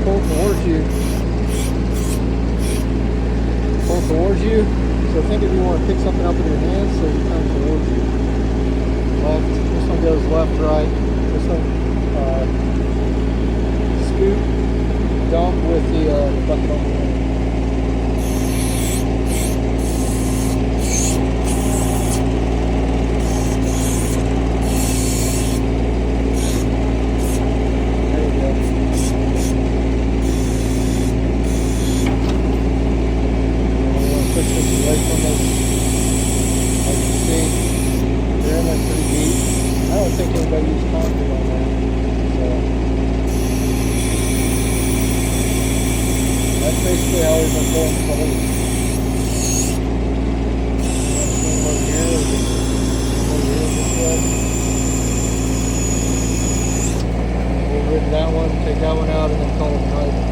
pull towards you. Pull towards you. So think if you want to pick something up with your hands, so you come towards you. Left. This one goes left, right. This one scoop, dump with the bucket on the end. Basically how we've been pulling the hose. Over here this way. We'll rig that one, take that one out, and then call it right.